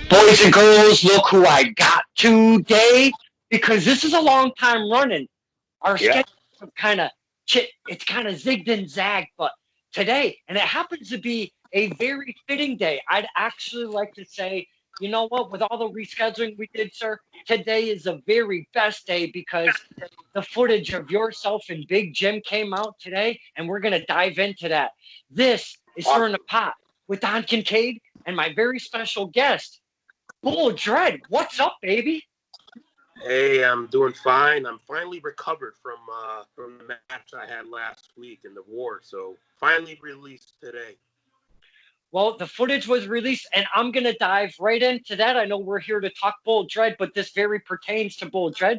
Boys and girls, look who I got today, because this is a long time running. Our Yeah. schedule kind of it's kind of zigged and zagged, but today, and it happens to be a very fitting day. I'd actually like to say, you know what, with all the rescheduling we did, sir, today is the very best day because the footage of yourself and Big Jim came out today, and we're gonna dive into that. This is Stirring the Awesome. Pot with Don Kincaid and my very special guest, Bull Dredd. What's up, baby? Hey, I'm doing fine. I'm finally recovered from the match I had last week in the war, so finally released today. Well, the footage was released, and I'm going to dive right into that. I know we're here to talk Bull Dredd, but this very pertains to Bull Dredd.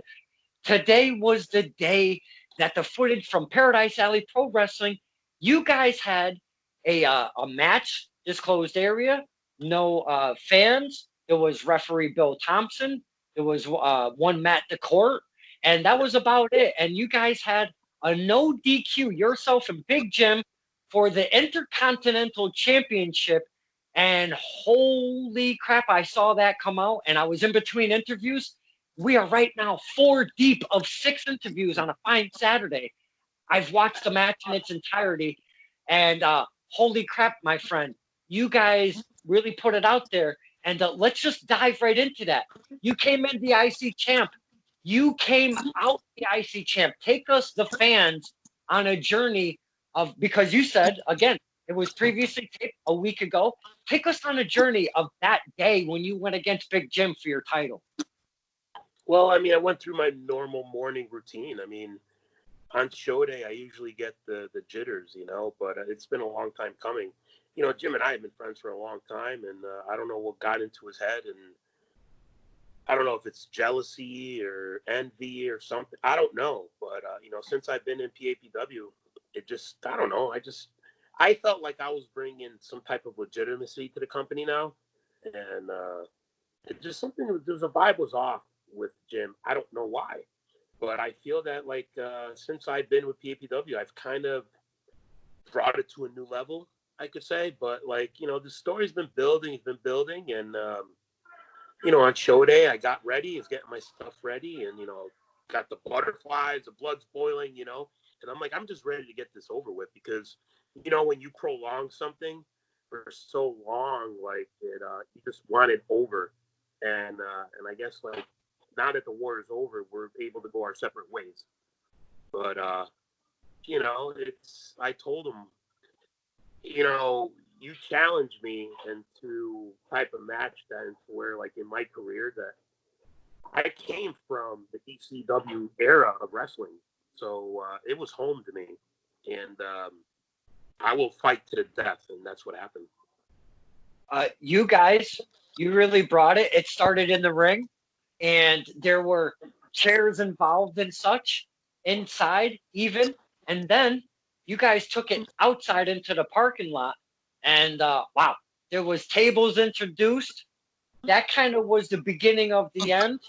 Today was the day that the footage from Paradise Alley Pro Wrestling, you guys had a match, disclosed area, no fans. It was referee Bill Thompson. There was one Matt DeCourt, and that was about it. And you guys had a no DQ, yourself and Big Jim, for the Intercontinental Championship. And holy crap, I saw that come out, and I was in between interviews. We are right now 4 deep of 6 interviews on a fine Saturday. I've watched the match in its entirety, and holy crap, my friend, you guys really put it out there. And let's just dive right into that. You came in the IC champ. You came out the IC champ. Take us, the fans, on a journey of, because you said, again, it was previously taped a week ago. Take us on a journey of that day when you went against Big Jim for your title. Well, I went through my normal morning routine. On show day, I usually get the jitters, but it's been a long time coming. Jim and I have been friends for a long time, and I don't know what got into his head, and I don't know if it's jealousy or envy or something. I don't know, but since I've been in PAPW, it just I don't know. I felt like I was bringing some type of legitimacy to the company now, and it just something. There's a vibe was off with Jim. I don't know why, but I feel that since I've been with PAPW, I've kind of brought it to a new level, I could say. But the story's been building, and on show day, I got ready, is getting my stuff ready, and got the butterflies, the blood's boiling, and I'm like, I'm just ready to get this over with, because when you prolong something for so long, you just want it over, and I guess now that the war is over, we're able to go our separate ways. But I told him, you challenged me into type of match that where in my career that I came from the ECW era of wrestling, so it was home to me, and I will fight to the death, and that's what happened. You guys, you really brought it. It started in the ring, and there were chairs involved and such inside even, and then you guys took it outside into the parking lot, and wow, there was tables introduced. That kind of was the beginning of the end.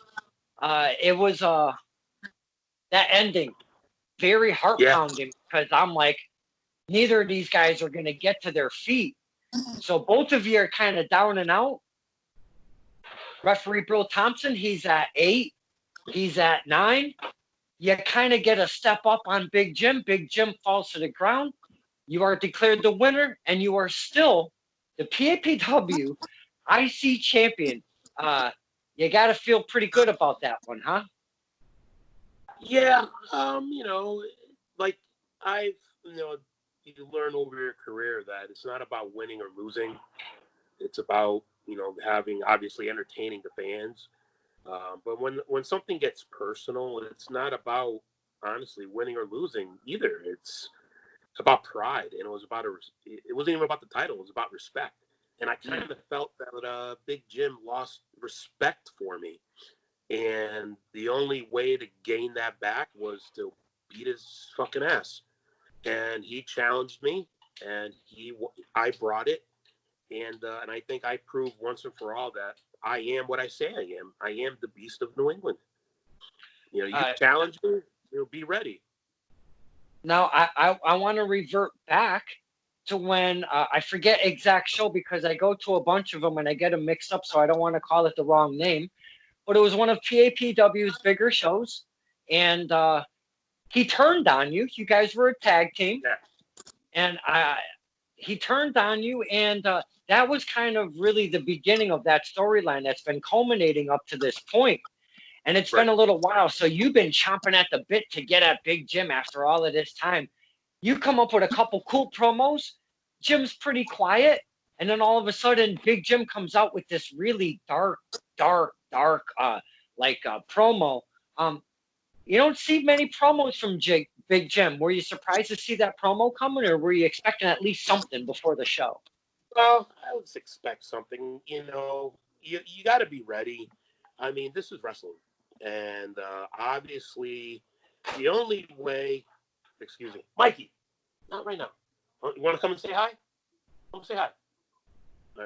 It was that ending very heart Yeah. pounding, because I'm like, neither of these guys are going to get to their feet, so both of you are kind of down and out. Referee Bill Thompson, he's at 8. He's at 9. You kind of get a step up on Big Jim. Big Jim falls to the ground. You are declared the winner, and you are still the PAPW IC champion. You got to feel pretty good about that one, huh? Yeah. I've, you learn over your career that it's not about winning or losing. It's about, having, obviously, entertaining the fans. But when something gets personal, it's not about, honestly, winning or losing either. It's about pride, and it wasn't even about the title. It was about respect. And I kind of felt that Big Jim lost respect for me. And the only way to gain that back was to beat his fucking ass. And he challenged me, and I brought it. And I think I proved once and for all that I am what I say I am. I am the Beast of New England. You challenge me, be ready. Now, I want to revert back to when I forget exact show because I go to a bunch of them and I get them mixed up, so I don't want to call it the wrong name. But it was one of PAPW's bigger shows, and he turned on you. You guys were a tag team, Yeah. and he turned on you, and that was kind of really the beginning of that storyline that's been culminating up to this point. And it's been a little while, so you've been chomping at the bit to get at Big Jim after all of this time. You come up with a couple cool promos. Jim's pretty quiet, and then all of a sudden, Big Jim comes out with this really dark promo. You don't see many promos from Big Jim. Were you surprised to see that promo coming, or were you expecting at least something before the show? Well, I always expect something. You know, you got to be ready. I mean, this is wrestling, and obviously, the only way. Excuse me, Mikey. Not right now. You want to come and say hi? Come say hi.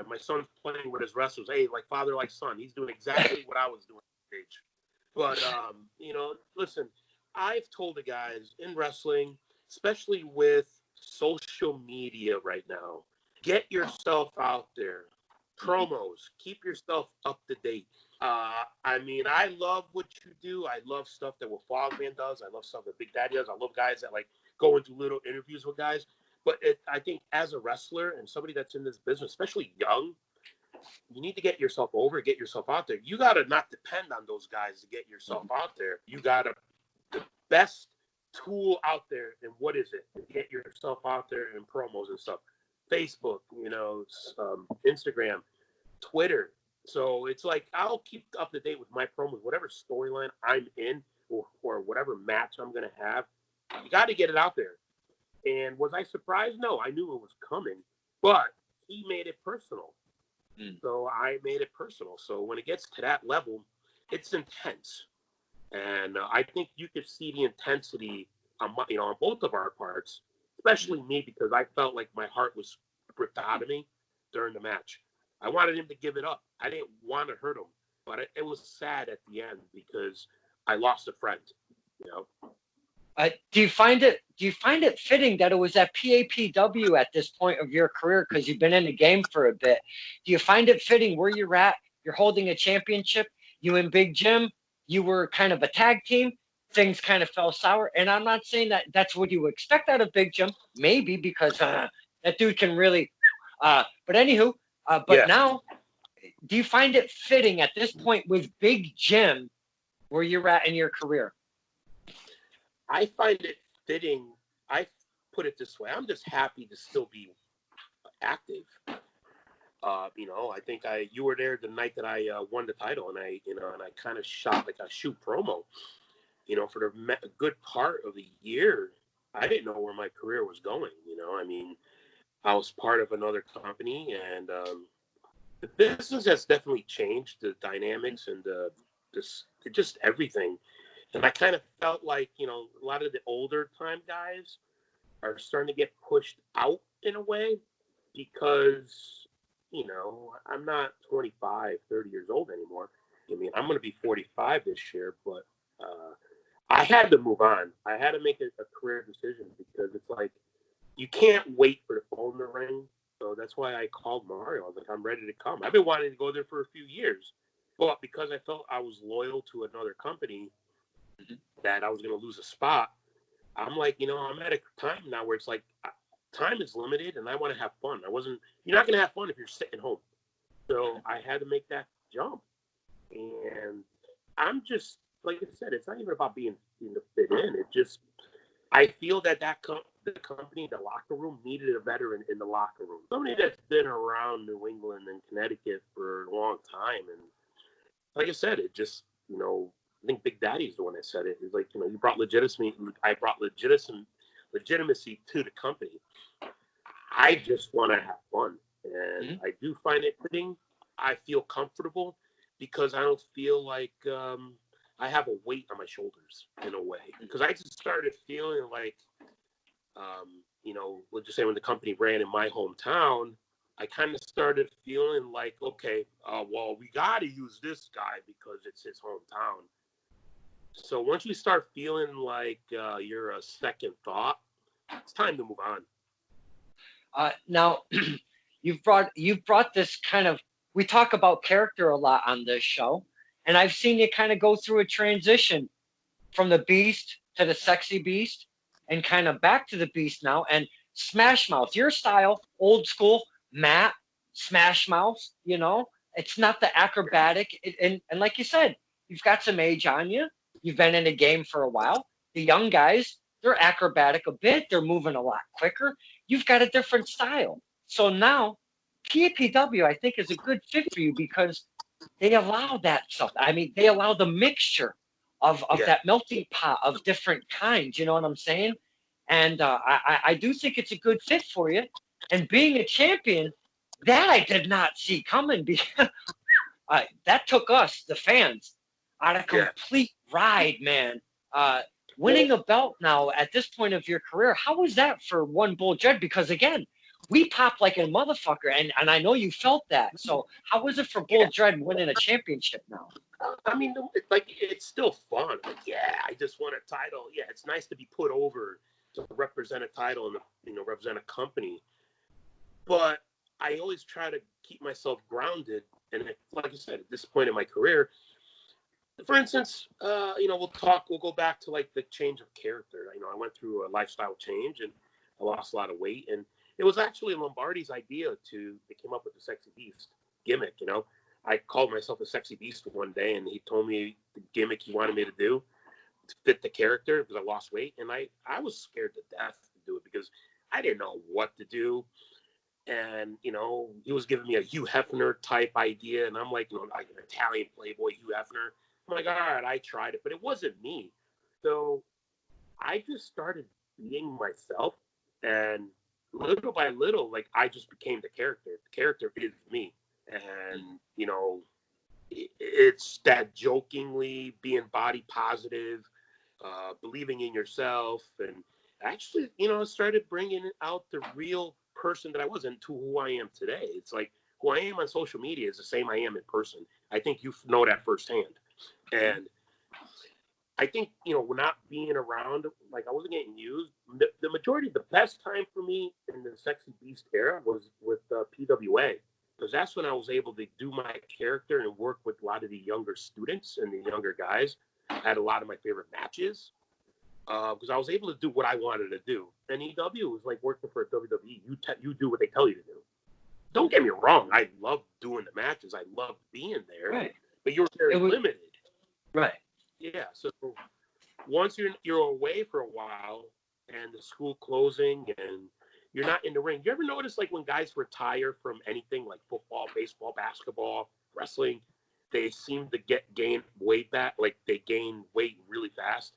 My son's playing with his wrestlers. Hey, like father, like son. He's doing exactly what I was doing at the age. But, you know, listen, I've told the guys in wrestling, especially with social media right now, get yourself out there. Promos. Keep yourself up to date. I mean, I love what you do. I love stuff that what Fogman does. I love stuff that Big Daddy does. I love guys that, like, go into little interviews with guys. But I think as a wrestler and somebody that's in this business, especially young, you need to get yourself over, get yourself out there. You got to not depend on those guys to get yourself out there. You got to, the best tool out there, and what is it? To get yourself out there in promos and stuff. Facebook, you know, Instagram, Twitter. So it's like I'll keep up to date with my promos, whatever storyline I'm in or whatever match I'm going to have. You got to get it out there. And was I surprised? No, I knew it was coming, but he made it personal. So I made it personal. So when it gets to that level, it's intense. And I think you could see the intensity on, on both of our parts, especially me, because I felt like my heart was ripped out of me during the match. I wanted him to give it up. I didn't want to hurt him, but it was sad at the end because I lost a friend, you know. Do you find it fitting that it was at PAPW at this point of your career, because you've been in the game for a bit? Do you find it fitting where you're at? You're holding a championship. You and Big Jim, you were kind of a tag team. Things kind of fell sour, and I'm not saying that that's what you expect out of Big Jim. Maybe because that dude can really. But anywho, now, do you find it fitting at this point with Big Jim where you're at in your career? I find it fitting. I put it this way: I'm just happy to still be active. You know, I think you were there the night that I won the title, and I kind of shot like a shoot promo. You know, for the good part of the year, I didn't know where my career was going. You know, I mean, I was part of another company, and the business has definitely changed, the dynamics and just everything. And I kind of felt like, you know, a lot of the older time guys are starting to get pushed out in a way because, you know, I'm not 25, 30 years old anymore. I mean, I'm going to be 45 this year, but I had to move on. I had to make a career decision because it's like you can't wait for the phone to ring. So that's why I called Mario. I was like, I'm ready to come. I've been wanting to go there for a few years. But because I felt I was loyal to another company, that I was going to lose a spot, I'm like, you know, I'm at a time now where it's like time is limited and I want to have fun. You're not going to have fun if you're sitting home. So I had to make that jump. And I'm just, like I said, it's not even about being fit in. It just, I feel that the company, the locker room, needed a veteran in the locker room. Somebody that's been around New England and Connecticut for a long time. And like I said, it just, you know, I think Big Daddy's the one that said it. It's like, you know, you brought legitimacy. I brought legitimacy to the company. I just want to have fun. And I do find it fitting. I feel comfortable because I don't feel like I have a weight on my shoulders in a way. Because I just started feeling like, you know, let's just say when the company ran in my hometown, I kind of started feeling like, okay, well, we got to use this guy because it's his hometown. So once you start feeling like you're a second thought, it's time to move on. Now, you've brought this kind of. We talk about character a lot on this show, and I've seen you kind of go through a transition from the Beast to the Sexy Beast, and kind of back to the Beast now. And Smash Mouth, your style, old school, Matt, Smash Mouth. It's not the acrobatic, and like you said, you've got some age on you. You've been in the game for a while. The young guys, they're acrobatic a bit. They're moving a lot quicker. You've got a different style. So now, PAPW, I think, is a good fit for you because they allow that stuff. I mean, they allow the mixture of Yeah. that melting pot of different kinds. You know what I'm saying? And I do think it's a good fit for you. And being a champion, that I did not see coming because that took us, the fans, on a Yeah. complete ride, man. Well, Winning a belt now at this point of your career, how was that for one Bull Dread? Because again, we popped like a motherfucker, and I know you felt that. So how was it for Bull yeah. Dread winning a championship now? I mean, like it's still fun. Like, yeah, I just won a title. Yeah, it's nice to be put over to represent a title and represent a company. But I always try to keep myself grounded. And like I said, at this point in my career, for instance, we'll go back to like the change of character. I went through a lifestyle change and I lost a lot of weight. And it was actually Lombardi's idea they came up with the Sexy Beast gimmick. I called myself a Sexy Beast one day and he told me the gimmick he wanted me to do to fit the character because I lost weight. And I was scared to death to do it because I didn't know what to do. And he was giving me a Hugh Hefner type idea, and I'm like, like an Italian playboy Hugh Hefner. I'm like, all right, I tried it, but it wasn't me. So I just started being myself, and little by little, like I just became the character. The character is me, and it's that jokingly being body positive, believing in yourself, and actually, started bringing out the real person that I was into who I am today. It's like who I am on social media is the same I am in person. I think you know that firsthand. And I think, not being around, like I wasn't getting used. The majority, the best time for me in the Sexy Beast era was with PWA. Because that's when I was able to do my character and work with a lot of the younger students and the younger guys. I had a lot of my favorite matches because I was able to do what I wanted to do. And EW was like working for WWE. You do what they tell you to do. Don't get me wrong. I loved doing the matches. I loved being there. Right. But you're very limited. Right. Yeah. So once you're away for a while and the school closing and you're not in the ring. You ever notice like when guys retire from anything like football, baseball, basketball, wrestling, they seem to gain weight back, like they gain weight really fast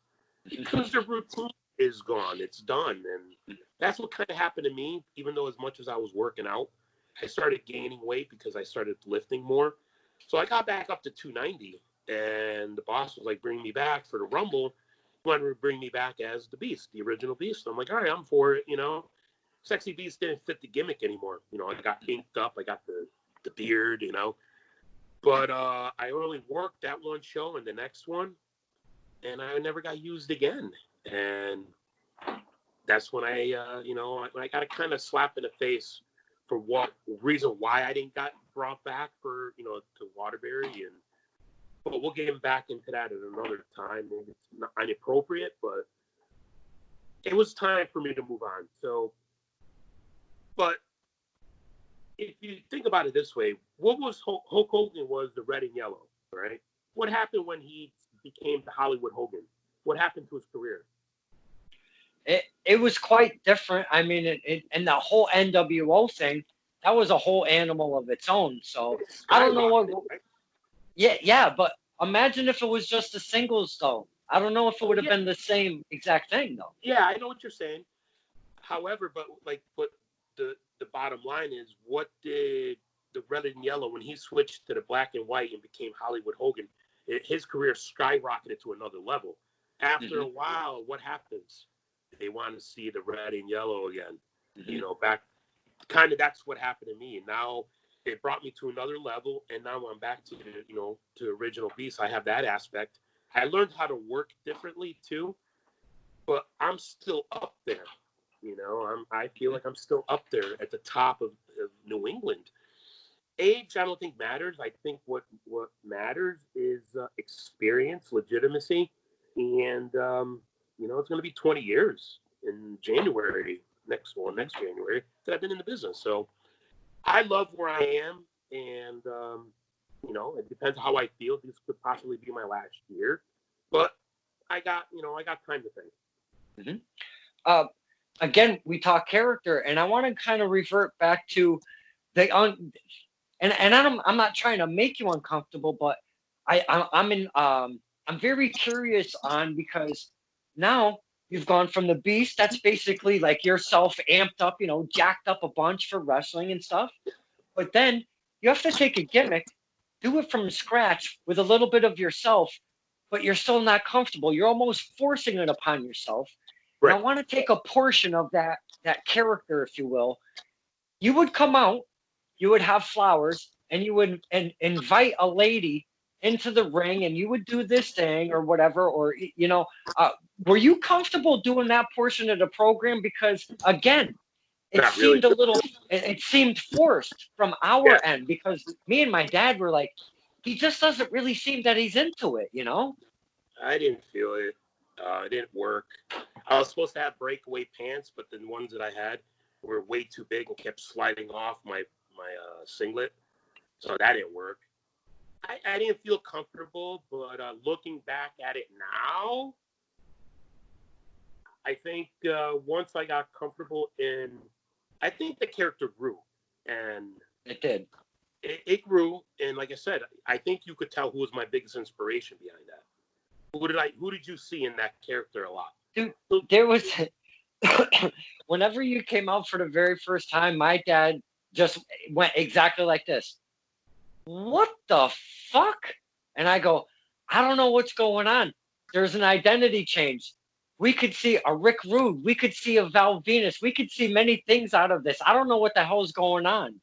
because their routine is gone. It's done. And that's what kind of happened to me. Even though as much as I was working out, I started gaining weight because I started lifting more. So I got back up to 290 and the boss was like, bring me back for the Rumble. He wanted to bring me back as the Beast, the original Beast. I'm like, all right, I'm for it, Sexy Beast didn't fit the gimmick anymore. I got inked up. I got the beard, But I only worked that one show and the next one, and I never got used again. And that's when I got a kind of slap in the face for what reason why I didn't got brought back for, to Waterbury. But we'll get back into that at another time. Maybe it's not inappropriate, but it was time for me to move on. So, but if you think about it this way, what was Hulk Hogan was the red and yellow, right? What happened when he became the Hollywood Hogan? What happened to his career? It was quite different. I mean, and the whole NWO thing, that was a whole animal of its own. So I don't know what. Right? Yeah, but imagine if it was just the singles though. I don't know if it would have been the same exact thing though. Yeah, I know what you're saying. However, but the bottom line is, what did the red and yellow when he switched to the black and white and became Hollywood Hogan? His career skyrocketed to another level. After a while, what happens? They want to see the red and yellow again. Back kind of that's what happened to me. And now it brought me to another level, and now I'm back to to original Beast. I have that aspect. I learned how to work differently too, but I'm still up there. I feel like I'm still up there at the top of New England. Age, I don't think matters. I think what matters is experience, legitimacy, and it's going to be 20 years in January next January that I've been in the business. So I love where I am, and it depends how I feel. This could possibly be my last year, but I got time to think. Mm-hmm. Again, we talk character, and I want to kind of revert back to the I'm not trying to make you uncomfortable, but I'm very curious on, because now you've gone from the beast, that's basically like yourself amped up, jacked up a bunch for wrestling and stuff. But then you have to take a gimmick, do it from scratch with a little bit of yourself, but you're still not comfortable. You're almost forcing it upon yourself. And I Right. want to take a portion of that character, if you will. You would come out, you would have flowers, and you would invite a lady into the ring, and you would do this thing or whatever, or were you comfortable doing that portion of the program? Because again, it Not really. seemed it seemed forced from Yeah, our end, because me and my dad were like, he just doesn't really seem that he's into it. I didn't feel it. It didn't work. I was supposed to have breakaway pants, but the ones that I had were way too big and kept sliding off my singlet, so that didn't work. I didn't feel comfortable, but looking back at it now, I think once I got comfortable I think the character grew, and It did. it grew. And like I said, I think you could tell who was my biggest inspiration behind that. Who did you see in that character a lot? Dude, there was whenever you came out for the very first time, my dad just went exactly like this. What the fuck? And I go, I don't know what's going on. There's an identity change. We could see a Rick Rude. We could see a Val Venus. We could see many things out of this. I don't know what the hell is going on.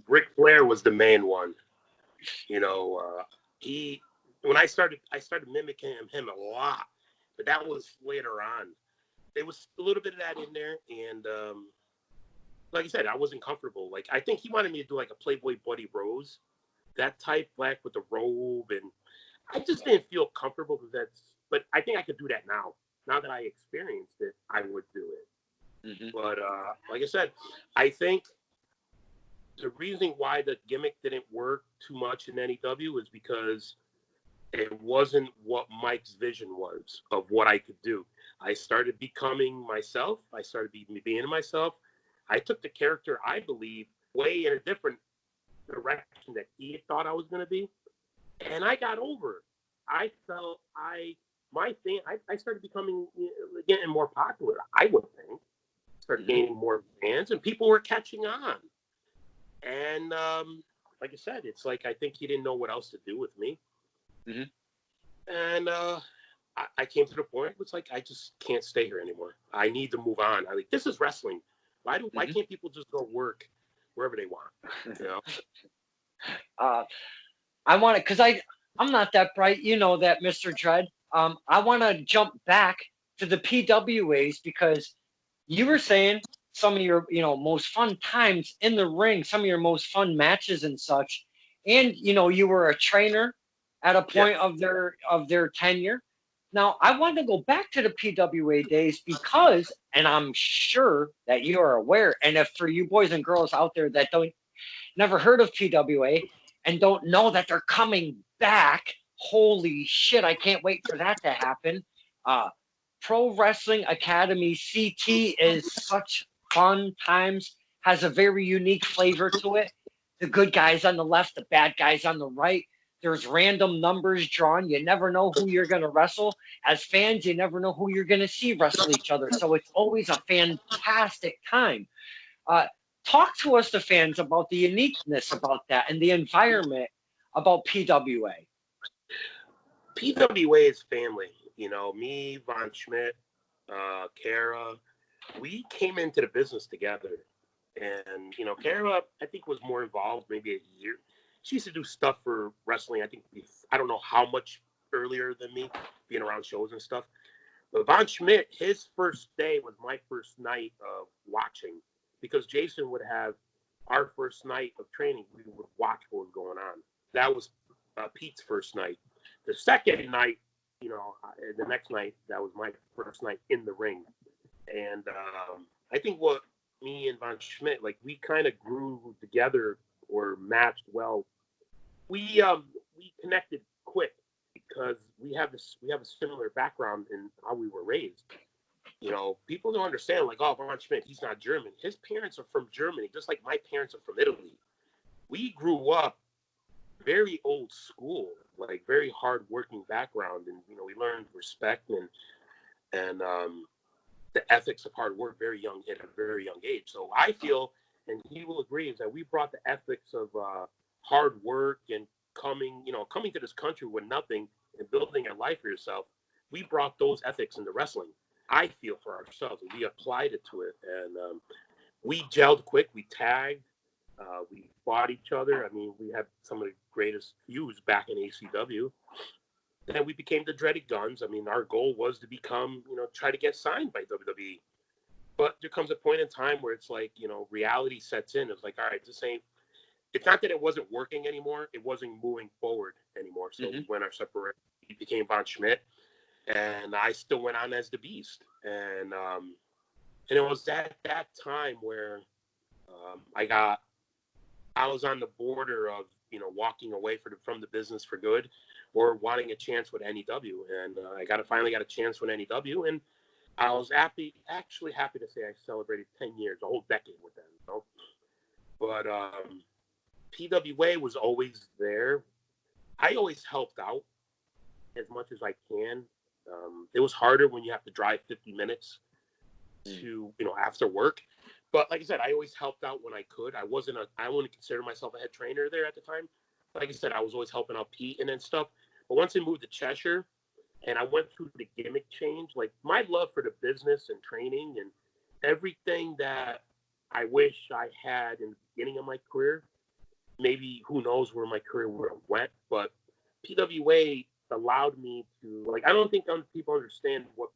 Ric Flair was the main one. He when I started mimicking him a lot, but that was later on. There was a little bit of that in there, and like I said, I wasn't comfortable. Like I think he wanted me to do like a Playboy Buddy Rose, that type, black with the robe, and I just didn't feel comfortable with that. But I think I could do that now. Now that I experienced it, I would do it. Mm-hmm. But like I said, I think the reason why the gimmick didn't work too much in NEW is because it wasn't what Mike's vision was of what I could do. I started becoming myself. I started being myself. I took the character, I believe, way in a different direction that he thought I was going to be, and I got over it. I felt I started becoming, getting more popular. I would think, started gaining more fans, and people were catching on. And like I said, it's like I think he didn't know what else to do with me. Mm-hmm. And I came to the point where it's like I just can't stay here anymore. I need to move on. This is wrestling. Why can't people just go work wherever they want? I want to, because I'm not that bright, that, Mr. Dredd. I want to jump back to the PWAs, because you were saying some of your, most fun times in the ring, some of your most fun matches and such. And, you were a trainer at a point of their tenure. Now, I want to go back to the PWA days because, and I'm sure that you are aware, and if for you boys and girls out there that never heard of PWA and don't know that they're coming back, holy shit, I can't wait for that to happen. Pro Wrestling Academy CT is such fun times, has a very unique flavor to it. The good guys on the left, the bad guys on the right. There's random numbers drawn. You never know who you're going to wrestle. As fans, you never know who you're going to see wrestle each other. So it's always a fantastic time. Talk to us, the fans, about the uniqueness about that and the environment about PWA. PWA is family. Me, Von Schmidt, Kara, we came into the business together. And, Kara, I think, was more involved maybe a year. She used to do stuff for wrestling, I think, I don't know how much earlier than me, being around shows and stuff. But Von Schmidt, his first day was my first night of watching, because Jason would have our first night of training. We would watch what was going on. That was Pete's first night. The second night, the next night, that was my first night in the ring. And I think what me and Von Schmidt, like, we kind of grew together or matched well. We connected quick because we have a similar background in how we were raised. People don't understand, like, oh, Von Schmidt, he's not German. His parents are from Germany, just like my parents are from Italy. We grew up very old school, like very hard-working background, and we learned respect and the ethics of hard work at a very young age. So I feel, and he will agree, is that we brought the ethics of hard work and coming to this country with nothing and building a life for yourself. We brought those ethics into wrestling, I feel, for ourselves, and we applied it to it. And we gelled quick. We tagged. We fought each other. I mean, we had some of the greatest feuds back in ACW. Then we became the Dreaded Guns. I mean, our goal was to become, try to get signed by WWE. But there comes a point in time where it's like, reality sets in. It's like, all right, it's not that it wasn't working anymore. It wasn't moving forward anymore. So we went our separate. He became Von Schmidt, and I still went on as the Beast. And it was at that time where I was on the border of, walking away from the business for good, or wanting a chance with NEW. And I finally got a chance with NEW, and I was actually happy to say I celebrated 10 years, a whole decade with them. But PWA was always there. I always helped out as much as I can. It was harder when you have to drive 50 minutes to, after work. But like I said, I always helped out when I could. I wouldn't consider myself a head trainer there at the time. Like I said, I was always helping out Pete and stuff. But once I moved to Cheshire and I went through the gimmick change, like, my love for the business and training and everything that I wish I had in the beginning of my career, maybe who knows where my career would have went, but PWA allowed me to, like, I don't think people understand what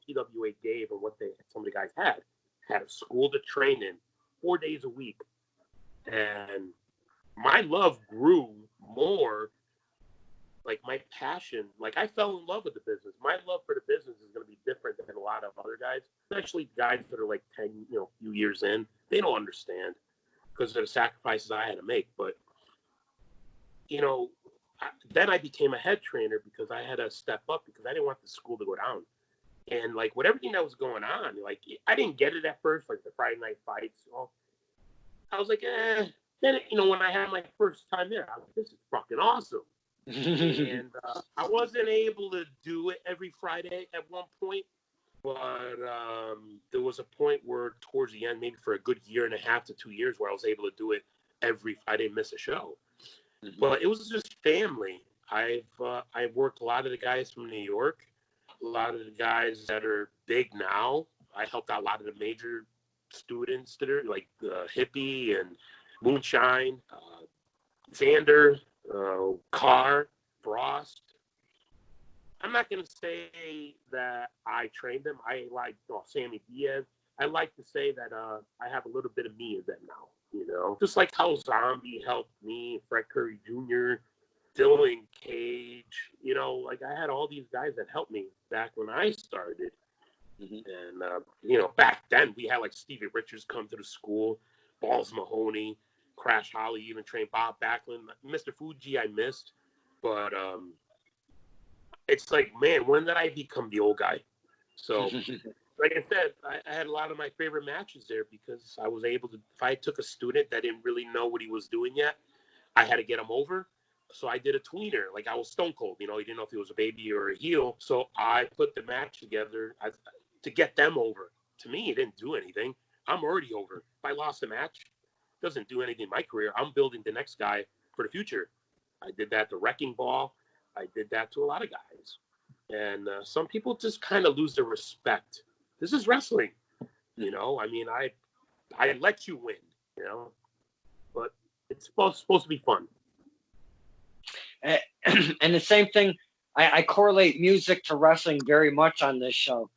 PWA gave and what some of the guys had a school to train in 4 days a week. And my love grew more, like, my passion. Like, I fell in love with the business. My love for the business is going to be different than a lot of other guys, especially guys that are like 10, few years in. They don't understand because of the sacrifices I had to make. But, then I became a head trainer because I had to step up because I didn't want the school to go down. And, like, with everything that was going on, like, I didn't get it at first, like the Friday night fights. I was like, Then, when I had my first time there, I was like, this is fucking awesome. And I wasn't able to do it every Friday at one point. But there was a point where towards the end, maybe for a good year and a half to 2 years, where I was able to do it every Friday, miss a show. But it was just family. I've worked a lot of the guys from New York, a lot of the guys that are big now. I helped out a lot of the major students that are like Hippie and Moonshine, Xander, Carr, Frost. I'm not going to say that I trained them. I like Sammy Diaz. I like to say that I have a little bit of me in them now. Just like how Zombie helped me, Fred Curry Jr., Dylan Cage, like, I had all these guys that helped me back when I started. And, back then we had like Stevie Richards come to the school, Balls Mahoney, Crash Holly, even trained Bob Backlund. Mr. Fuji I missed. But it's like, man, when did I become the old guy? So like I said, I had a lot of my favorite matches there because I was able to, if I took a student that didn't really know what he was doing yet, I had to get him over. So I did a tweener. Like, I was Stone Cold. He didn't know if he was a baby or a heel. So I put the match together to get them over. To me, it didn't do anything. I'm already over. If I lost a match, it doesn't do anything in my career. I'm building the next guy for the future. I did that to Wrecking Ball. I did that to a lot of guys. And some people just kind of lose their respect. This is wrestling. I mean, I let you win, but it's supposed to be fun. And the same thing, I correlate music to wrestling very much on this show.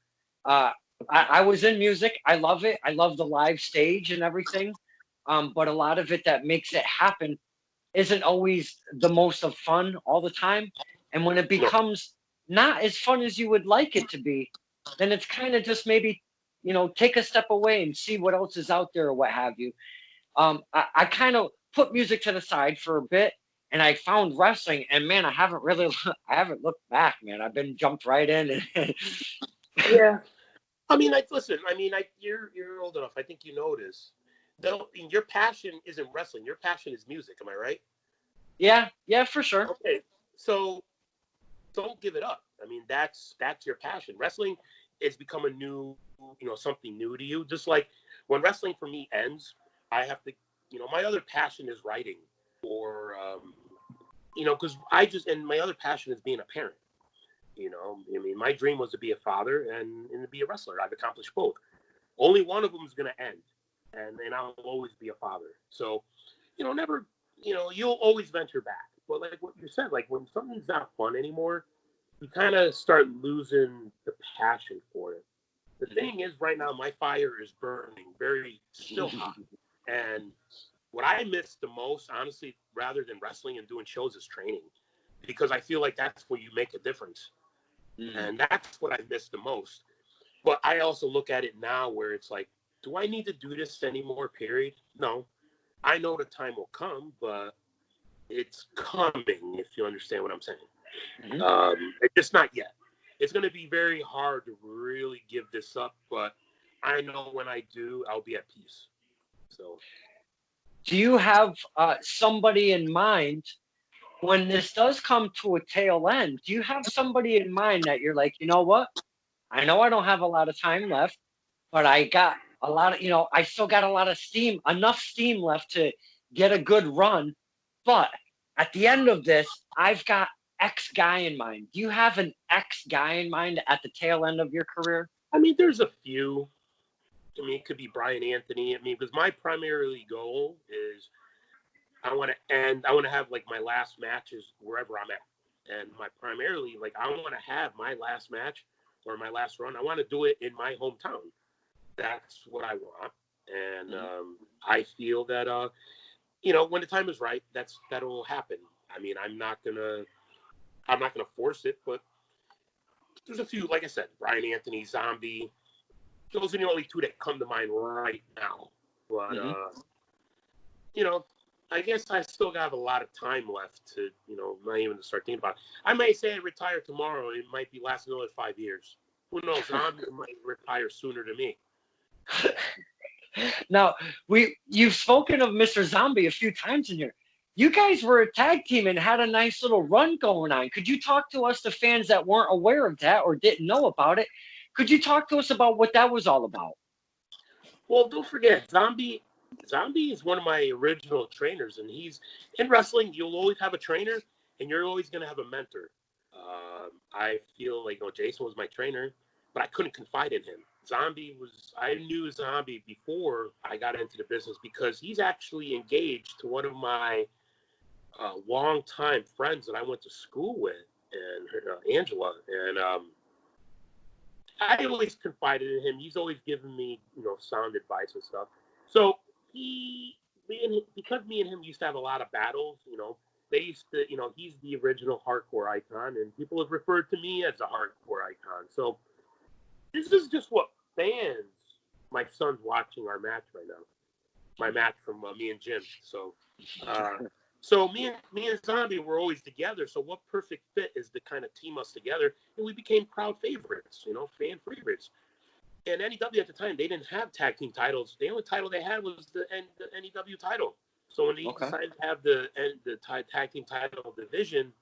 Uh, I was in music. I love it. I love the live stage and everything. But a lot of it that makes it happen isn't always the most of fun all the time. And when it No. becomes not as fun as you would like it to be, then it's kind of just maybe, take a step away and see what else is out there or what have you. I kind of put music to the side for a bit, and I found wrestling, and man, I haven't really, I haven't looked back, man. I've been jumped right in. And Yeah. I mean, listen. I mean, you're old enough. I think you know this. Though your passion isn't wrestling. Your passion is music. Am I right? yeah, for sure. Okay. So don't give it up. I mean, that's your passion. Wrestling is become a new, something new to you. Just like when wrestling for me ends, I have to, my other passion is writing, or because and my other passion is being a parent. I mean, my dream was to be a father and to be a wrestler. I've accomplished both. Only one of them is going to end, and I'll always be a father. So, never, you'll always venture back. But like what you said, like when something's not fun anymore, you kind of start losing the passion for it. The thing is, right now, my fire is burning, very still hot. And what I miss the most, honestly, rather than wrestling and doing shows, is training, because I feel like that's where you make a difference. And that's what I miss the most. But I also look at it now where it's like, do I need to do this anymore, period? No. I know the time will come, but it's coming, if you understand what I'm saying. It's just not yet. It's going to be very hard to really give this up, but I know when I do, I'll be at peace. So, Do you have somebody in mind when this does come to a tail end? Do you have somebody in mind that you're like, you know what? I know I don't have a lot of time left, but I got a lot of, I still got a lot of steam, enough steam left to get a good run. But at the end of this, I've got X guy in mind. Do you have an X guy in mind at the tail end of your career? I mean, there's a few. I mean, it could be Brian Anthony. I mean, because my primary goal is I want to have like my last matches wherever I'm at. And my primarily, like, I want to have my last match or my last run. I want to do it in my hometown. That's what I want. And I feel that, when the time is right, that'll happen. I mean, I'm not gonna force it, but there's a few, like I said, Brian Anthony, Zombie. Those are the only two that come to mind right now. But, I guess I still have a lot of time left to, not even to start thinking about it. I may say I retire tomorrow. It might be last another 5 years. Who knows? Zombie might retire sooner than me. Now, you've spoken of Mr. Zombie a few times in here. You guys were a tag team and had a nice little run going on. Could you talk to us, the fans that weren't aware of that or didn't know about it? Could you talk to us about what that was all about? Well, don't forget, Zombie is one of my original trainers, and he's in wrestling. You'll always have a trainer, and you're always going to have a mentor. I feel like, Jason was my trainer, but I couldn't confide in him. I knew Zombie before I got into the business because he's actually engaged to one of my longtime friends that I went to school with, and her, Angela. And I always confided in him. He's always given me, sound advice and stuff. So because me and him used to have a lot of battles, they used to, he's the original hardcore icon, and people have referred to me as a hardcore icon. So this is just what fans, my son's watching our match right now, my match from me and Jim. So, so me and Zombie were always together. So what perfect fit is to kind of team us together, and we became crowd favorites, fan favorites. And NEW at the time, they didn't have tag team titles. The only title they had was the NEW title. So when they decided to have the tag team title division,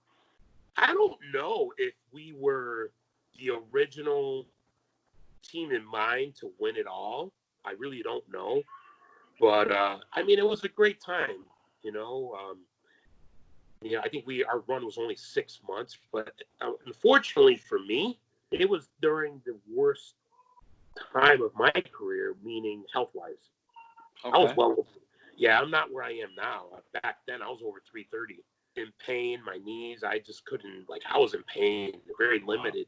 I don't know if we were the original team in mind to win it all. I really don't know. But, I mean, it was a great time, I think our run was only 6 months. But unfortunately for me, it was during the worst time of my career, meaning health-wise. Okay. I was I'm not where I am now. Back then, I was over 330. in pain. My knees, I just couldn't, like, I was in pain, very limited.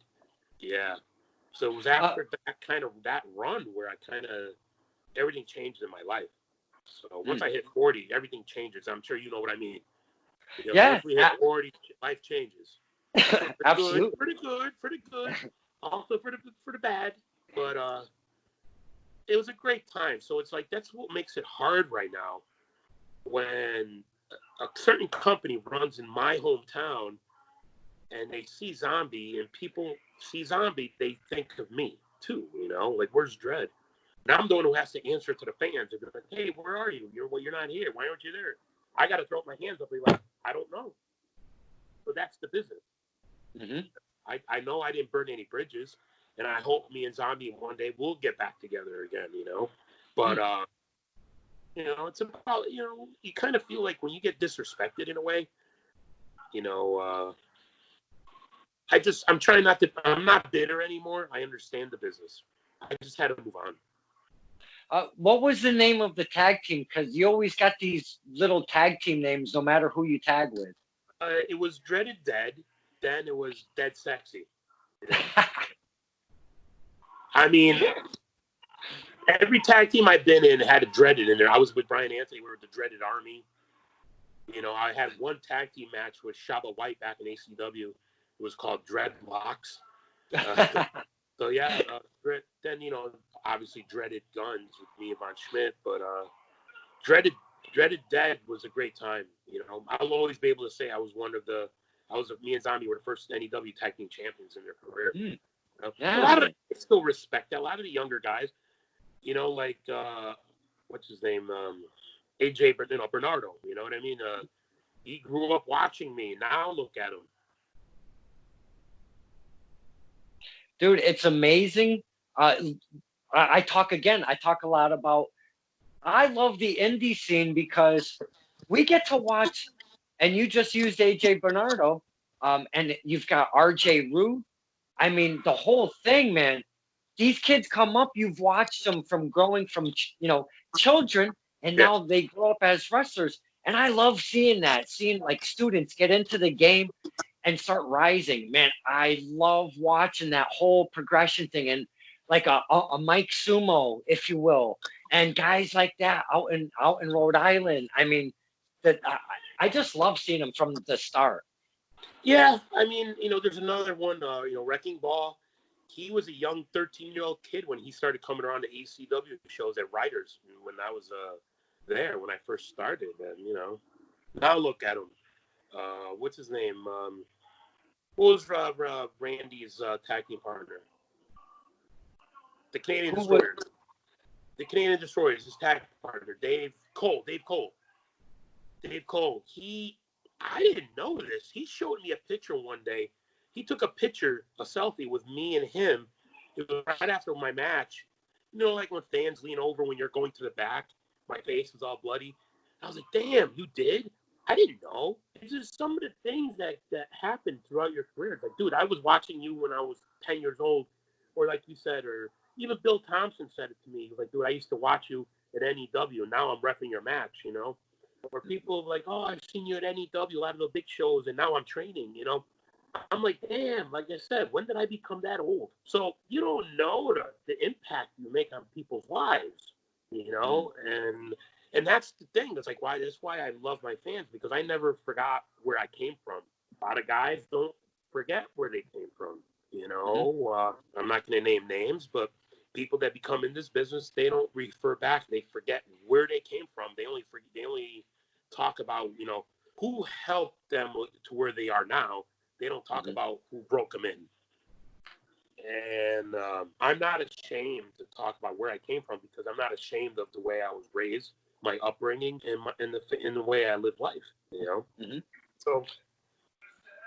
Yeah. So it was after that run where I kind of, everything changed in my life. So once I hit 40, everything changes. I'm sure you know what I mean. You know, Yeah, once we hit 40, life changes. absolutely. For the good. Also for the bad. But it was a great time. So it's like that's what makes it hard right now when a certain company runs in my hometown and they see Zombie and people see Zombie, they think of me too. You know, like where's Dredd? Now I'm the one who has to answer to the fans. They're like, hey, where are you? You're not here. Why aren't you there? I got to throw up my hands up and be like, I don't know. So that's the business. Mm-hmm. I know I didn't burn any bridges, and I hope me and Zombie one day will get back together again, you know. But you know, it's about, you know, you kind of feel like when you get disrespected in a way, you know. I'm trying not to. I'm not bitter anymore. I understand the business. I just had to move on. What was the name of the tag team? Because you always got these little tag team names, no matter who you tag with. It was Dreaded Dead. Then it was Dead Sexy. I mean, every tag team I've been in had a Dreaded in there. I was with Brian Anthony. We were the Dreaded Army. You know, I had one tag team match with Shaba White back in ACW. It was called Dreadlocks. So yeah, then, you know, obviously Dreaded Guns with me and Von Schmidt, but Dreaded Dead was a great time. You know, I'll always be able to say me and Zombie were the first NEW tag team champions in their career. You know? Yeah. A lot of I still respect that. A lot of the younger guys, you know, like what's his name, AJ Bernardo. You know what I mean? He grew up watching me. Now look at him. Dude, it's amazing. I talk a lot about, I love the indie scene because we get to watch, and you just used AJ Bernardo, and you've got RJ Root. I mean, the whole thing, man. These kids come up, you've watched them from growing from, children, and Yeah. now they grow up as wrestlers. And I love seeing that, seeing like students get into the game and start rising. Man, I love watching that whole progression thing, and like a Mike Sumo, if you will, and guys like that out in Rhode Island. I mean, that I just love seeing them from the start. Yeah, I mean, you know, there's another one, you know, Wrecking Ball. He was a young 13-year-old kid when he started coming around to ACW shows at Riders when I was there when I first started. And, you know, now look at him. What's his name? What was Randy's tag team partner? The Canadian Who would? Destroyers. The Canadian Destroyers, his tag partner, Dave Cole. Dave Cole. I didn't know this. He showed me a picture one day. He took a selfie with me and him. It was right after my match. You know, like when fans lean over when you're going to the back. My face was all bloody. I was like, damn, you did? I didn't know. It's just some of the things that happened throughout your career. Like, dude, I was watching you when I was 10 years old. Or like you said, or even Bill Thompson said it to me. He was like, dude, I used to watch you at NEW. Now I'm reffing your match, you know? Or people like, oh, I've seen you at NEW, a lot of the big shows, and now I'm training, you know? I'm like, damn, like I said, when did I become that old? So you don't know the impact you make on people's lives, you know? And that's the thing. That's why I love my fans, because I never forgot where I came from. A lot of guys don't forget where they came from, you know? I'm not going to name names, but people that become in this business, they don't refer back. They forget where they came from. They only talk about, you know, who helped them to where they are now. They don't talk about who broke them in. And I'm not ashamed to talk about where I came from, because I'm not ashamed of the way I was raised, my upbringing, and the way I live life, you know? So.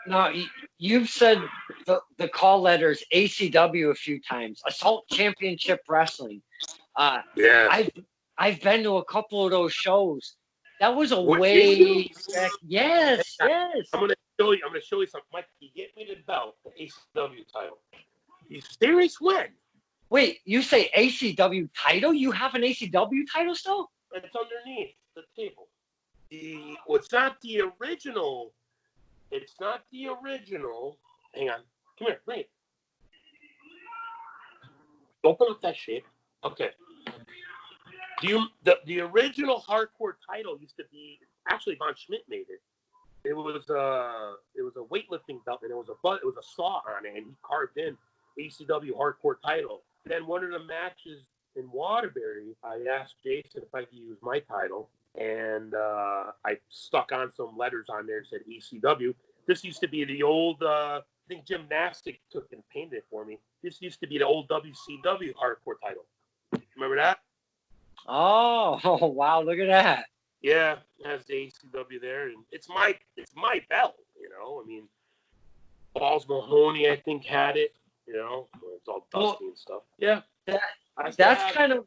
Now, you've said the call letters ACW a few times, Assault Championship Wrestling. Yeah. I've been to a couple of those shows. That was a What, way back. Yes, yes. I'm gonna show you something. Mike, you get me the belt, the ACW title. You serious? When? Wait, you say ACW title? You have an ACW title still? It's underneath the table. It's not the original It's not the original. Hang on. Come here. Bring it. Open up that shit. Okay. The original hardcore title used to be actually Von Schmidt made it. It was a weightlifting belt and it was a saw on it and he carved in ECW hardcore title. Then one of the matches in Waterbury, I asked Jason if I could use my title and I stuck on some letters on there that said ECW. This used to be the old I think Gymnastic took and painted it for me. This used to be the old WCW hardcore title. Remember that? Oh, wow, look at that. Yeah, it has the ACW there, and it's my belt. I mean, Balls Mahoney, I think, had it. It's all dusty and stuff. Yeah, that, that's kind of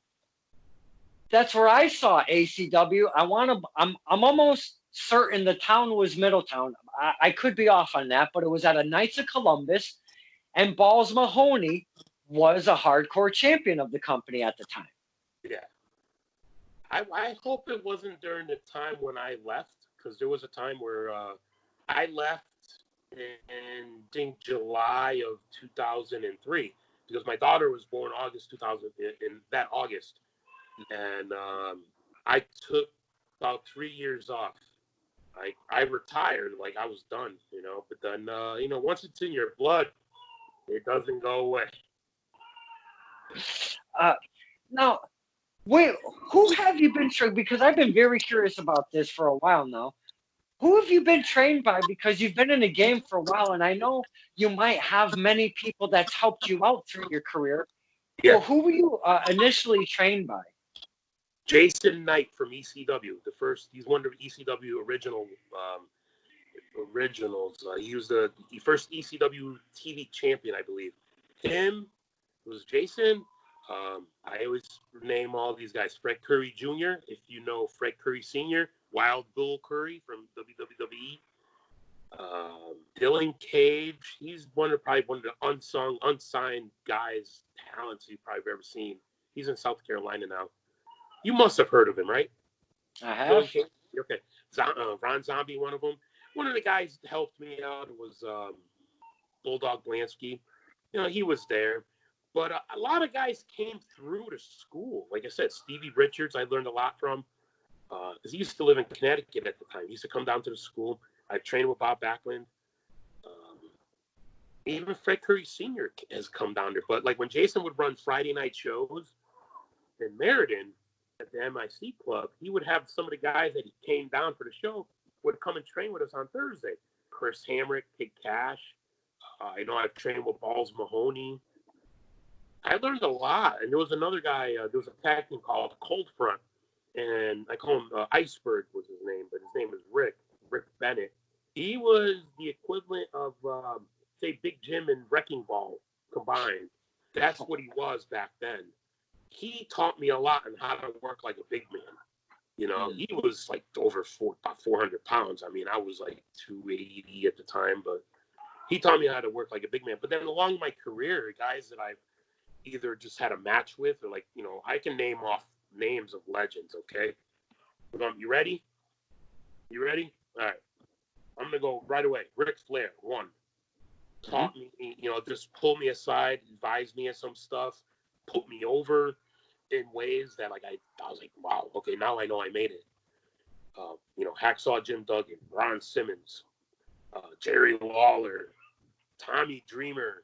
that's where I saw ACW. I'm almost certain the town was Middletown. I could be off on that, but it was at a Knights of Columbus, and Balls Mahoney was a hardcore champion of the company at the time. Yeah. I hope it wasn't during the time when I left, because there was a time where I left in I think July of 2003, because my daughter was born August 2000 in that August, and I took about 3 years off. I retired, like I was done, But then once it's in your blood, it doesn't go away. Now, wait, who have you been trained? Because I've been very curious about this for a while now. Who have you been trained by? Because you've been in the game for a while, and I know you might have many people that's helped you out through your career. Yeah. Well, who were you initially trained by? Jason Knight from ECW. He's one of the ECW originals. He was the first ECW TV champion, I believe. Him, it was Jason. I always name all these guys. Fred Curry Jr., if you know Fred Curry Sr., Wild Bill Curry from WWE. Dylan Cage, he's probably one of the unsung, unsigned guys, talents you've probably ever seen. He's in South Carolina now. You must have heard of him, right? I have. Okay. Ron Zombie, one of them. One of the guys that helped me out was Bulldog Blansky. He was there. But a lot of guys came through to school. Like I said, Stevie Richards, I learned a lot from. Because he used to live in Connecticut at the time. He used to come down to the school. I trained with Bob Backlund. Even Fred Curry Sr. has come down there. But like when Jason would run Friday night shows in Meriden at the MIC club, he would have some of the guys that he came down for the show would come and train with us on Thursday. Chris Hamrick, Kid Cash. I've trained with Balls Mahoney. I learned a lot. And there was another guy, there was a tag team called Cold Front. And I call him Iceberg was his name, but his name is Rick Bennett. He was the equivalent of, say, Big Jim and Wrecking Ball combined. That's what he was back then. He taught me a lot on how to work like a big man. He was like about 400 pounds. I mean, I was like 280 at the time, but he taught me how to work like a big man. But then along my career, guys that I've either just had a match with or like, I can name off names of legends, okay? You ready? You ready? All right. I'm going to go right away. Ric Flair, one. Taught me, just pulled me aside, advised me of some stuff, put me over in ways that, like, I was like, wow, okay, now I know I made it. Hacksaw Jim Duggan, Ron Simmons, Jerry Lawler, Tommy Dreamer.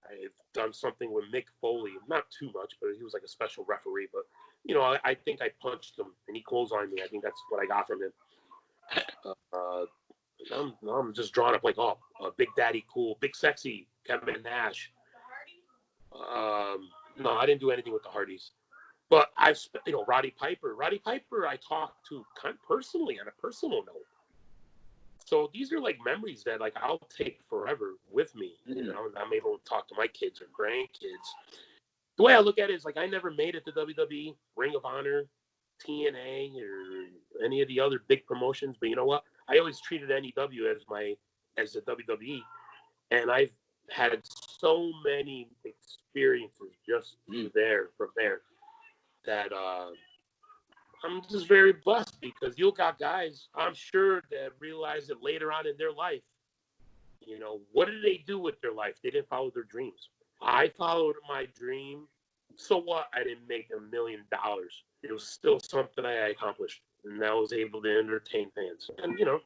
I've done something with Mick Foley, not too much, but he was like a special referee. But I think I punched him and he clotheslined me. I think that's what I got from him. I'm just drawing up like, Big Daddy Cool, Big Sexy, Kevin Nash. No, I didn't do anything with the Hardys. But I've, Roddy Piper. Roddy Piper, I talked to kind of personally on a personal note. So these are like memories that like I'll take forever with me, and I'm able to talk to my kids or grandkids. The way I look at it is like I never made it to WWE, Ring of Honor, TNA, or any of the other big promotions. But you know what? I always treated NEW as the WWE, and I've had so many experiences just from there that I'm just very blessed because you got guys, I'm sure, that realize it later on in their life You know, what did they do with their life? They didn't follow their dreams. I followed my dream. So what? I didn't make $1 million. It was still something I accomplished, and I was able to entertain fans. And you know,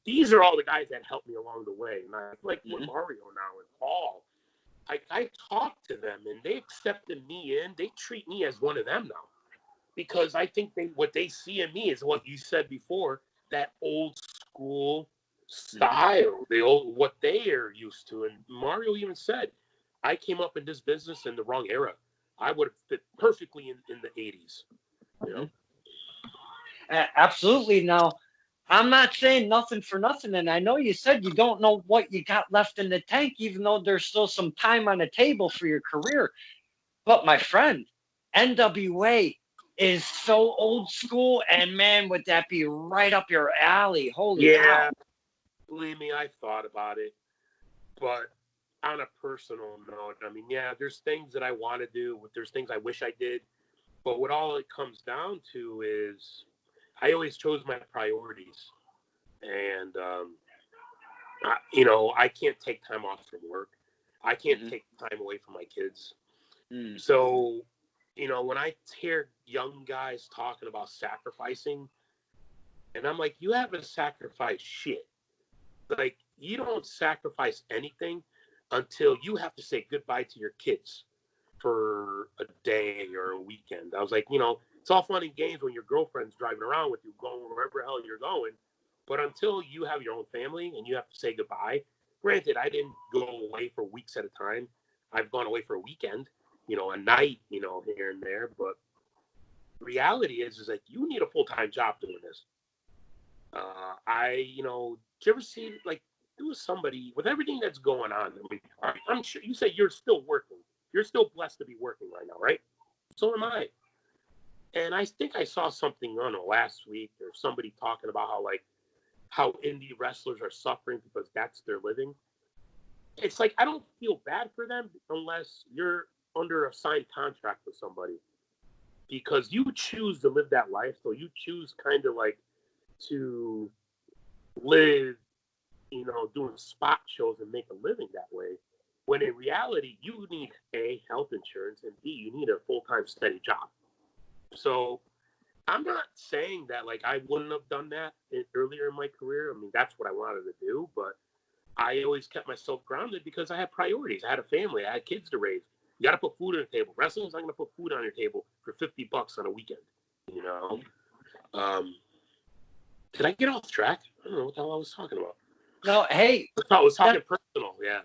these are all the guys that helped me along the way. And I like with Mario now and Paul. I talk to them, and they accepted me in. They treat me as one of them now, because I think what they see in me is what you said before, that old school style, the old what they are used to. And Mario even said, I came up in this business in the wrong era. I would have fit perfectly in the 80s. You know? Absolutely. Now, I'm not saying nothing for nothing, and I know you said you don't know what you got left in the tank, even though there's still some time on the table for your career. But my friend, NWA is so old school, and man, would that be right up your alley? Holy Yeah, cow! believe me, I thought about it, but on a personal note, I mean, yeah, there's things that I want to do. There's things I wish I did, but what all it comes down to is I always chose my priorities, and you know, I can't take time off from work. I can't take time away from my kids. So, you know, when I hear young guys talking about sacrificing, and I'm like, you haven't sacrificed shit. Like, you don't sacrifice anything until you have to say goodbye to your kids for a day or a weekend. I was like, you know, it's all fun and games when your girlfriend's driving around with you, going wherever the hell you're going. But until you have your own family and you have to say goodbye, granted, I didn't go away for weeks at a time. I've gone away for a weekend, you know, a night, you know, here and there. But reality is like you need a full-time job doing this. You know, did you ever see like there was somebody with everything that's going on? I mean, I'm sure you say you're still working. You're still blessed to be working right now, right? So am I. And I think I saw something on last week or somebody talking about how indie wrestlers are suffering because that's their living. It's like I don't feel bad for them unless you're under a signed contract with somebody because you choose to live that life. So you choose kind of like to live, you know, doing spot shows and make a living that way. When in reality, you need A, health insurance, and B, you need a full-time steady job. So I'm not saying that like I wouldn't have done that earlier in my career. I mean, that's what I wanted to do, but I always kept myself grounded because I had priorities. I had a family. I had kids to raise. You got to put food on the table. Wrestling's not going to put food on your table for $50 on a weekend. You know. Did I get off track? I don't know what the hell I was talking about. No, hey, I was talking personal. Yeah.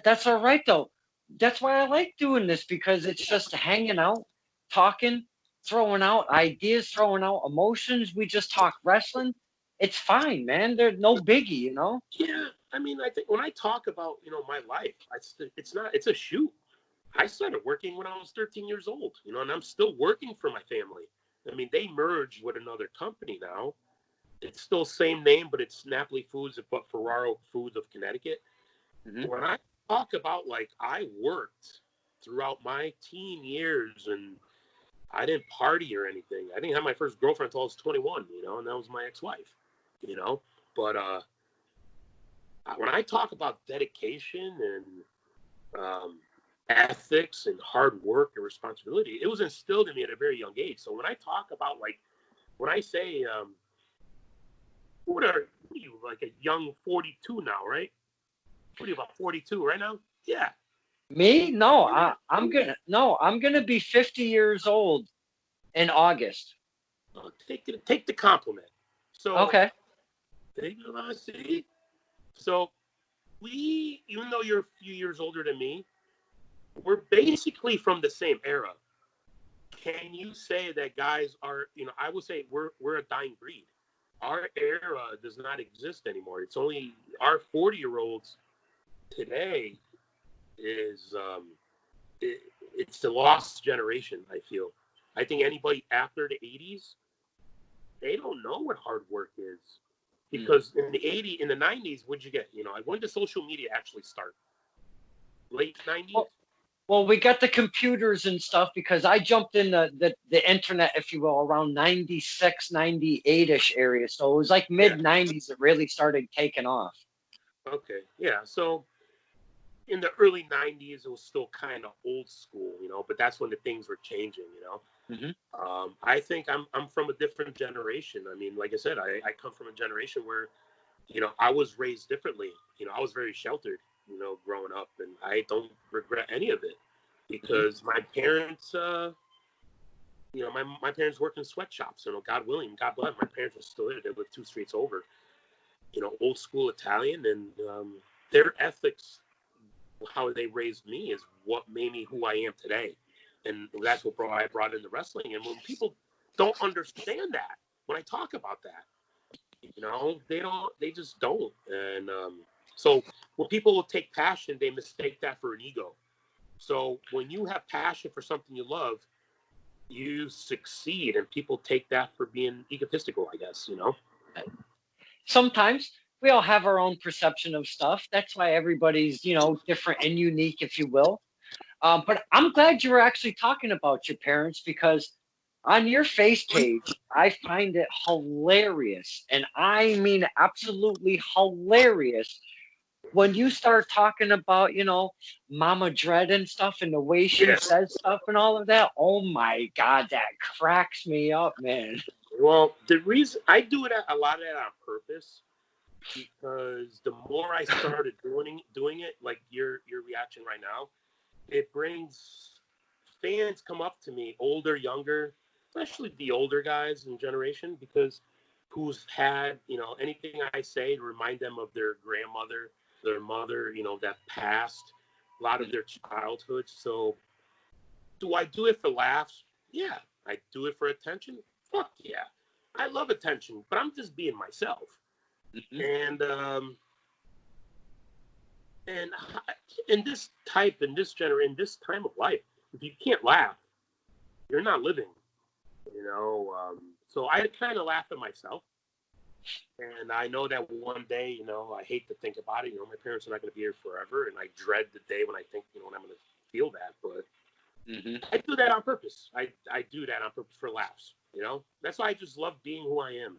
That's all right though. That's why I like doing this because it's just hanging out, talking, throwing out ideas, throwing out emotions. We just talk wrestling. It's fine, man. There's no biggie, you know. Yeah, I mean, I think when I talk about my life, it's a shoot. I started working when I was 13 years old, and I'm still working for my family. I mean, they merged with another company now. It's still same name, but it's Napoli Foods, but Ferraro Foods of Connecticut. When I talk about like I worked throughout my teen years and I didn't party or anything. I didn't have my first girlfriend until I was 21, and that was my ex-wife, But when I talk about dedication and ethics and hard work and responsibility, it was instilled in me at a very young age. So when I talk about when I say, what are you, like a young 42 now, right? What are you, about 42 right now? Yeah. Me? No, I'm gonna be 50 years old in August. Take the compliment. So Okay. take it, see. So even though you're a few years older than me, we're basically from the same era. Can you say that guys are, I would say we're a dying breed. Our era does not exist anymore. It's only our 40-year-olds today is it's the lost generation, I feel. I think anybody after the 80s, they don't know what hard work is. Because in the 90s, what'd you get? When did social media actually start? Late 90s? Well, we got the computers and stuff because I jumped in the internet, if you will, around 96, 98-ish area. So it was like mid 90s it really started taking off. Okay, yeah. So in the early '90s, it was still kind of old school, but that's when the things were changing. Hmm. I think I'm from a different generation. I mean, like I said, I come from a generation where I was raised differently. I was very sheltered, growing up, and I don't regret any of it Hmm. because my parents, my parents worked in sweatshops. God willing, God bless, my parents are still there. They live 2 streets over. Old school Italian, and their ethics, how they raised me, is what made me who I am today, and that's what I brought into wrestling. And when people don't understand that, when I talk about that, they just don't. And so when people will take passion, they mistake that for an ego. So when you have passion for something you love, you succeed, and people take that for being egotistical, I guess. Sometimes we all have our own perception of stuff. That's why everybody's, different and unique, if you will. But I'm glad you were actually talking about your parents because on your face page, I find it hilarious. And I mean, absolutely hilarious when you start talking about, Mama Dredd and stuff and the way she Yeah. says stuff and all of that. Oh my God, that cracks me up, man. Well, the reason I do it a lot of that on purpose, because the more I started doing it, like your reaction right now, it brings fans come up to me, older, younger, especially the older guys in generation, because who's had anything I say to remind them of their grandmother, their mother, that passed a lot of their childhood. So, do I do it for laughs? Yeah. I do it for attention. Fuck yeah. I love attention, but I'm just being myself. Mhm. And and in this time of life, if you can't laugh, you're not living. So I kind of laugh at myself, and I know that one day, I hate to think about it. My parents are not going to be here forever, and I dread the day when I think, when I'm going to feel that. But Mhm. I do that on purpose. I do that on purpose for laughs. That's why I just love being who I am.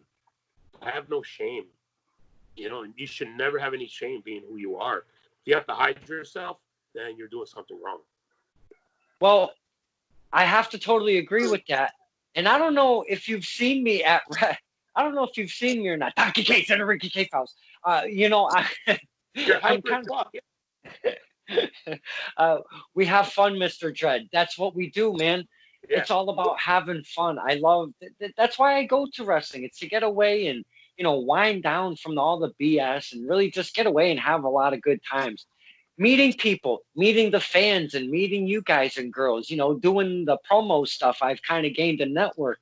I have no shame. And you should never have any shame being who you are. If you have to hide yourself, then you're doing something wrong. Well, I have to totally agree with that. And I don't know if you've seen me at I don't know if you've seen me or not. Donkey Case and Ricky Cave House. You're I'm hyper as kind fuck. of we have fun, Mr. Dredd. That's what we do, man. Yeah. It's all about having fun. I love that's why I go to wrestling. It's to get away and wind down from all the BS and really just get away and have a lot of good times meeting people, meeting the fans, and meeting you guys and girls, doing the promo stuff. I've kind of gained a network.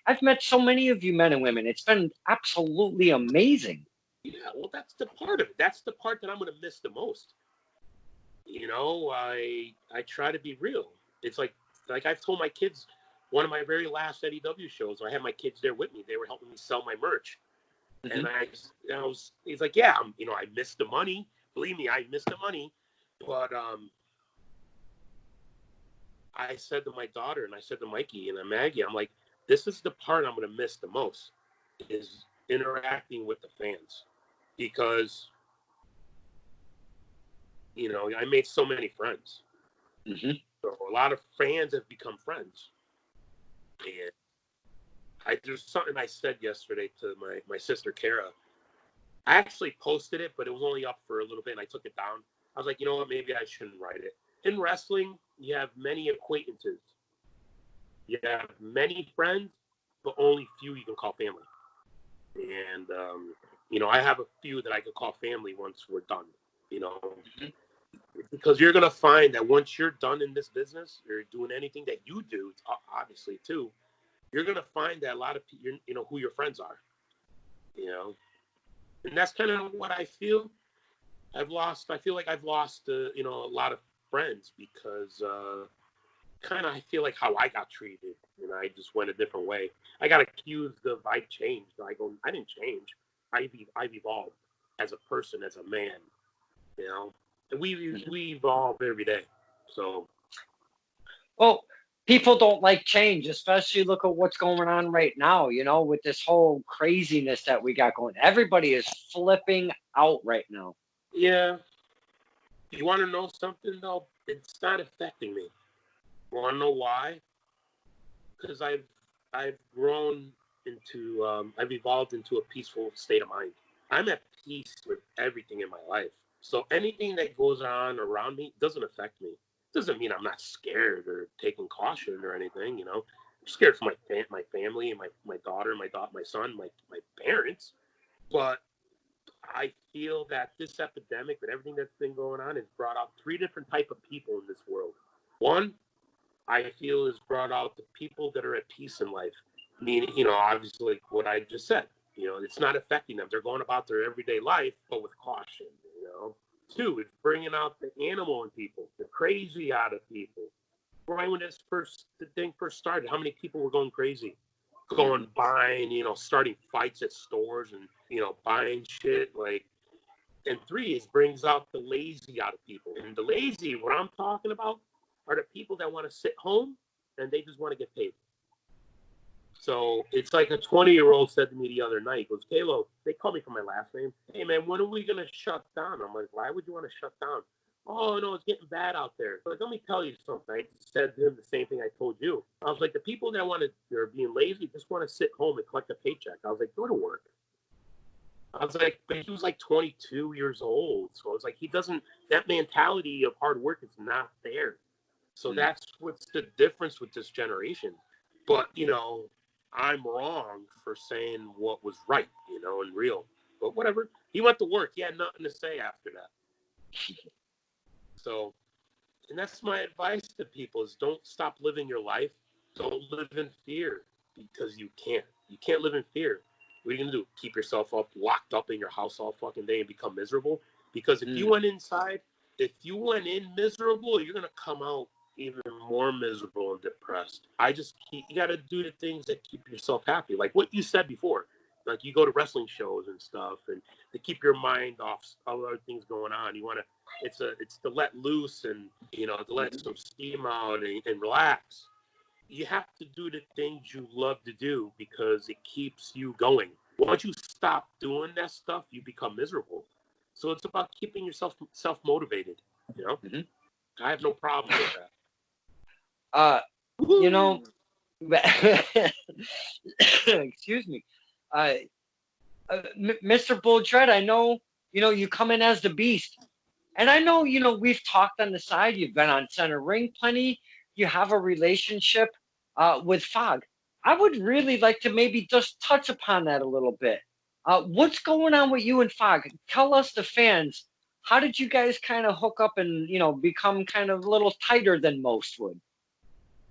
I've met so many of you men and women. It's been absolutely amazing. Yeah. Well, that's the part of it. That's the part that I'm going to miss the most. I try to be real. It's like I've told my kids, one of my very last EW shows, I had my kids there with me. They were helping me sell my merch. Hmm. And he's like, yeah, I missed the money. Believe me, I missed the money. But I said to my daughter, and I said to Mikey and Maggie, I'm like, this is the part I'm going to miss the most, is interacting with the fans, because I made so many friends. Hmm. So a lot of fans have become friends, and there's something I said yesterday to my sister Kara. I actually posted it, but it was only up for a little bit, and I took it down. I was like, you know what? Maybe I shouldn't write it. In wrestling, you have many acquaintances. You have many friends, but only few you can call family. And I have a few that I could call family once we're done. You know, because you're gonna find that once you're done in this business, or doing anything that you do, obviously too, you're gonna find that a lot of people, who your friends are. You know, and that's kind of what I feel. I feel like I've lost, a lot of friends, because kind of I feel like how I got treated, and I just went a different way. I got accused of I changed. I go, I didn't change. I've evolved as a person, as a man. And we evolve every day. So Well, people don't like change, especially look at what's going on right now, with this whole craziness that we got going. Everybody is flipping out right now. Yeah. You want to know something though? It's not affecting me. Want to know why? Because I've grown into I've evolved into a peaceful state of mind. I'm at peace with everything in my life. So anything that goes on around me doesn't affect me. Doesn't mean I'm not scared or taking caution or anything. You know, I'm scared for my family and my daughter, my son, my parents. But I feel that this epidemic and everything that's been going on has brought out three different type of people in this world. One, I feel has brought out the people that are at peace in life. Meaning, obviously what I just said. It's not affecting them. They're going about their everyday life, but with caution. Two, it's bringing out the animal in people, the crazy out of people. Right when the thing first started, how many people were going crazy? Going buying, starting fights at stores and, buying shit. Like, and three is brings out the lazy out of people. And the lazy, what I'm talking about, are the people that want to sit home and they just want to get paid. So it's like a 20-year-old said to me the other night, he goes, Kalo, they call me from my last name. Hey, man, when are we going to shut down? I'm like, why would you want to shut down? Oh, no, it's getting bad out there. But let me tell you something. I said to him the same thing I told you. I was like, the people that they're being lazy, just want to sit home and collect a paycheck. I was like, go to work. I was like, but he was like 22 years old. So I was like, that mentality of hard work is not there. So that's what's the difference with this generation. But, I'm wrong for saying what was right, and real. But whatever. He went to work. He had nothing to say after that. So, and that's my advice to people is don't stop living your life. Don't live in fear because you can't. You can't live in fear. What are you going to do? Keep yourself locked up in your house all fucking day and become miserable? Because if you went in miserable, you're going to come out even more miserable and depressed. You got to do the things that keep yourself happy. Like what you said before. Like you go to wrestling shows and stuff and to keep your mind off other things going on. You want to, it's to let loose and, to let some steam out and relax. You have to do the things you love to do because it keeps you going. Once you stop doing that stuff, you become miserable. So it's about keeping yourself self-motivated. I have no problem with that. Excuse me. Mr. Bull Dredd, I know, you come in as the beast. And I know, we've talked on the side. You've been on Center Ring plenty. You have a relationship with Fog. I would really like to maybe just touch upon that a little bit. What's going on with you and Fog? Tell us, the fans, how did you guys kind of hook up and, become kind of a little tighter than most would?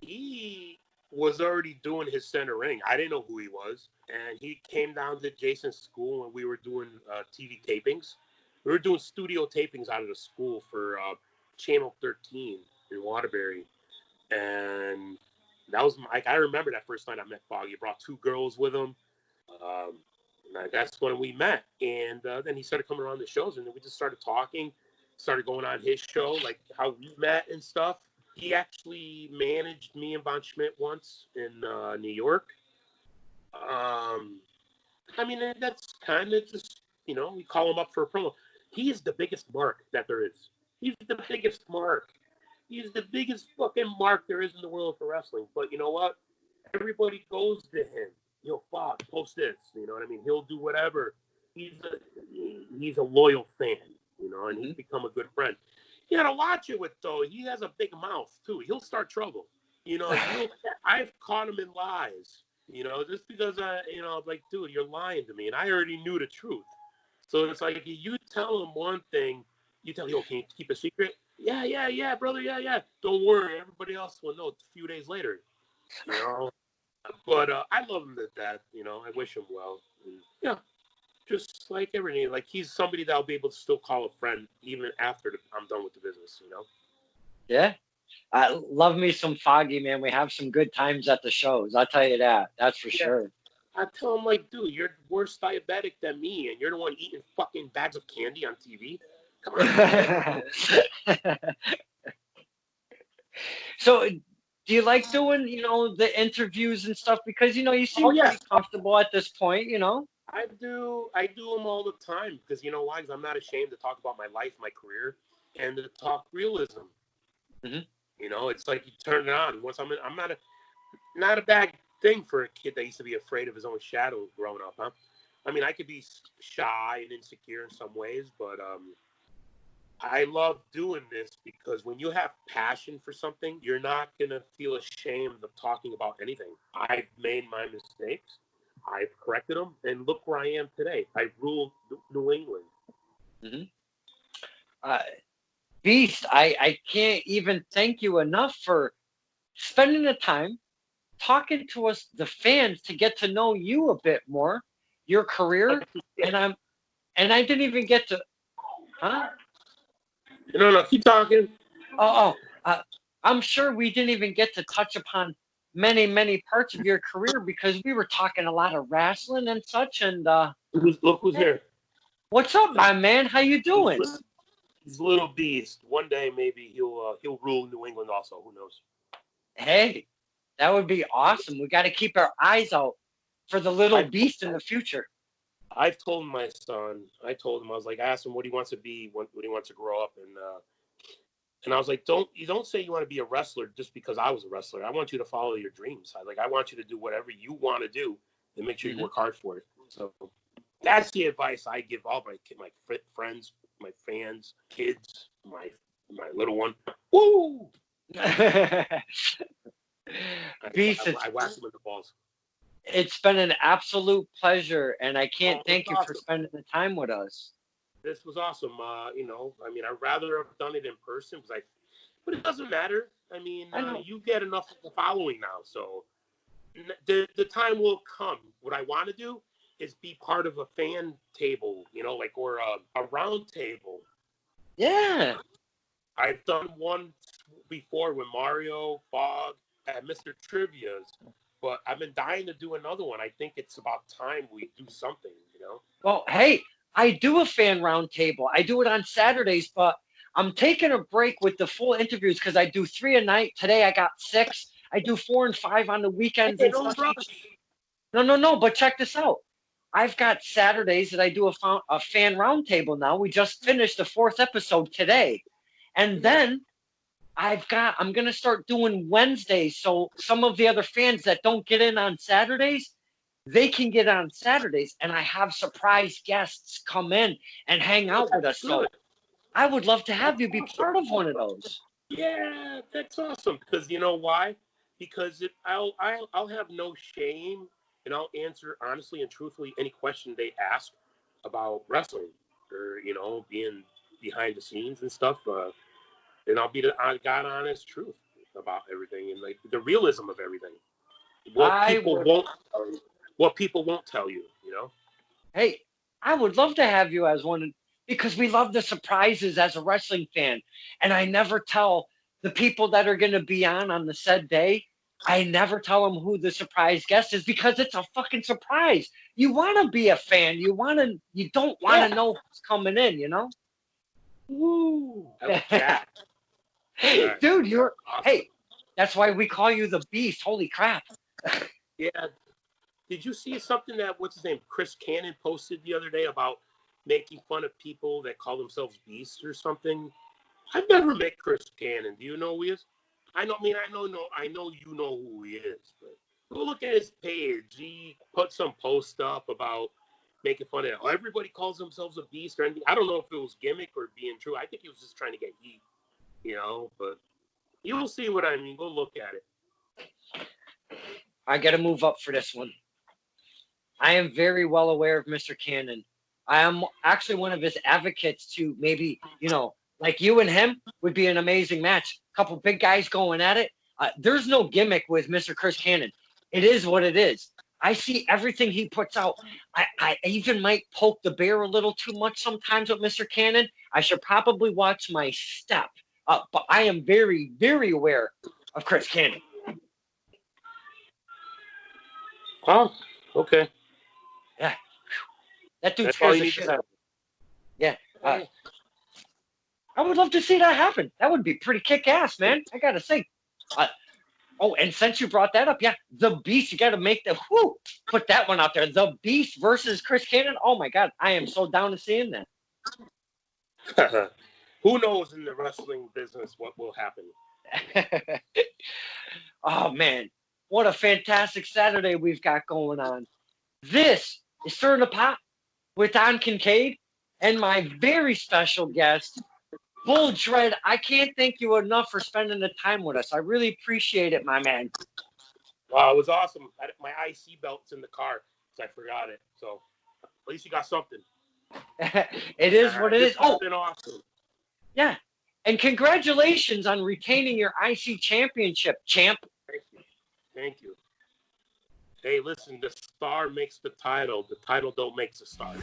He was already doing his Center Ring. I didn't know who he was. And he came down to Jason's school when we were doing TV tapings. We were doing studio tapings out of the school for Channel 13 in Waterbury. And that was I remember that first night I met Foggy. He brought two girls with him. And that's when we met. And then he started coming around the shows, and then we just started talking, started going on his show, like how we met and stuff. He actually managed me and Von Schmidt once in New York. I mean, that's kind of just, we call him up for a promo. He is the biggest mark that there is. He's the biggest mark. He's the biggest fucking mark there is in the world for wrestling. But you know what? Everybody goes to him. Fuck, post this. You know what I mean? He'll do whatever. He's a loyal fan, and he's become a good friend. You gotta watch it with, though. He has a big mouth, too. He'll start trouble. I've caught him in lies. Just because like, dude, you're lying to me, and I already knew the truth. So it's like, you tell him one thing, you tell him, can you keep a secret? Yeah, brother, yeah. Don't worry, everybody else will know a few days later. But I love him to death. I wish him well. And, yeah, just like everything. Like, he's somebody that I'll be able to still call a friend even after I'm done with the business. Yeah. I love me some Foggy, man. We have some good times at the shows. I'll tell you that. That's for sure. I tell him, like, dude, you're worse diabetic than me, and you're the one eating fucking bags of candy on TV. Come on. So, do you like doing, the interviews and stuff? Because, you seem pretty comfortable at this point, I do them all the time because you know why? Because I'm not ashamed to talk about my life, my career, and to talk realism. Mhm. You know, it's like you turn it on. Once I'm not a bad thing for a kid that used to be afraid of his own shadow growing up, huh? I mean, I could be shy and insecure in some ways, but I love doing this because when you have passion for something, you're not gonna feel ashamed of talking about anything. I've made my mistakes, I've corrected them, and look where I am today. I ruled New England. Mhm. Uh, Beast, I can't even thank you enough for spending the time talking to us, the fans, to get to know you a bit more, your career, and I didn't even get to, huh? No, no, keep talking. Oh, I'm sure we didn't even get to touch upon many parts of your career because we were talking a lot of wrestling and such. And Look who's hey, here. what's up, my man? How you doing? He's a little beast. One day maybe he'll rule New England. Also, who knows? Hey, that would be awesome. We got to keep our eyes out for the little I've beast in the future. I've told my son. I told him I was like, I asked him what he wants to be, what he wants to grow up, and I was like, don't say you want to be a wrestler just because I was a wrestler. I want you to follow your dreams. I want you to do whatever you want to do and make sure you Mhm. work hard for it. So that's the advice I give all my friends, my fans, kids, my little one. Woo! Beast, I whacked him in the balls. it's been an absolute pleasure, and I can't Oh, it's thank you for awesome. spending the time with us. This was awesome. You know, I mean, I'd rather have done it in person but it doesn't matter. I mean, I know. you get enough of the following now, so the time will come. What I want to do is be part of a fan table, you know, like or a round table. Yeah. I've done one before with Mario, Fog, and Mr. Trivia's, but I've been dying to do another one. I think it's about time we do something, you know. Well, hey, I do a fan roundtable. I do it on Saturdays, but I'm taking a break with the full interviews because I do 3 a night. Today I got 6. I do 4 and 5 on the weekends Hey, and no such each. rush. No. But check this out. I've got Saturdays that I do a fan roundtable now. We just finished the 4th episode today, and then I'm gonna start doing Wednesdays. So some of the other fans that don't get in on Saturdays, they can get on Saturdays, and I have surprise guests come in and hang Oh, out with that's us. So good. I would love to That's have you be awesome. part of one of those. Yeah, that's awesome. Because you know why? Because I'll have no shame, and I'll answer honestly and truthfully any question they ask about wrestling or you know being behind the scenes and stuff. And I'll be the God honest truth about everything and like the realism of everything. What I people would, won't what people won't tell you. You know. hey, I would love to have you as one because we love the surprises as a wrestling fan, and I never tell the people that are going to be on the said day. I never tell them who the surprise guest is because it's a fucking surprise. You want to be a fan. You don't want Yeah. to know who's coming in, you know? Woo! I like that. All right. Dude, Awesome. hey, that's why we call you the beast. Holy crap. Yeah. Did you see something that what's his name Chris Cannon posted the other day about making fun of people that call themselves beasts or something? I've never met Chris Cannon. Do you know who he is? I know. I mean, I know you know who he is. But go look at his page. He put some post up about making fun of it. Everybody calls themselves a beast or anything. I don't know if it was gimmick or being true. I think he was just trying to get heat, you know. But you'll see what I mean. Go look at it. I got to move up for this one. I am very well aware of Mr. Cannon. I am actually one of his advocates to maybe, like you and him would be an amazing match. A couple big guys going at it. There's no gimmick with Mr. Chris Cannon. It is what it is. I see everything he puts out. I even might poke the bear a little too much sometimes with Mr. Cannon. I should probably watch my step. But I am very aware of Chris Cannon. Oh, okay. Yeah. That dude That's all scares you the need to shit out say. of me. Yeah. Hey, I would love to see that happen. That would be pretty kick ass, man. I gotta say. Uh, Oh, and since you brought that up, yeah, the Beast, you got to make put that one out there. The Beast versus Chris Cannon. Oh my God, I am so down to seeing that. Who knows in the wrestling business what will happen? Oh man, what a fantastic Saturday we've got going on. This is Stir in the Pot with Don Kincaid and my very special guest, Bull Dredd. I can't thank you enough for spending the time with us. I really appreciate it, my man. Wow, it was awesome. My IC belt's in the car, so I forgot it. So at least you got something. It is what it is. Oh, been awesome. Yeah. And congratulations on retaining your IC championship, champ. Thank you. Thank you. Hey, listen, the star makes the title. The title don't make the star.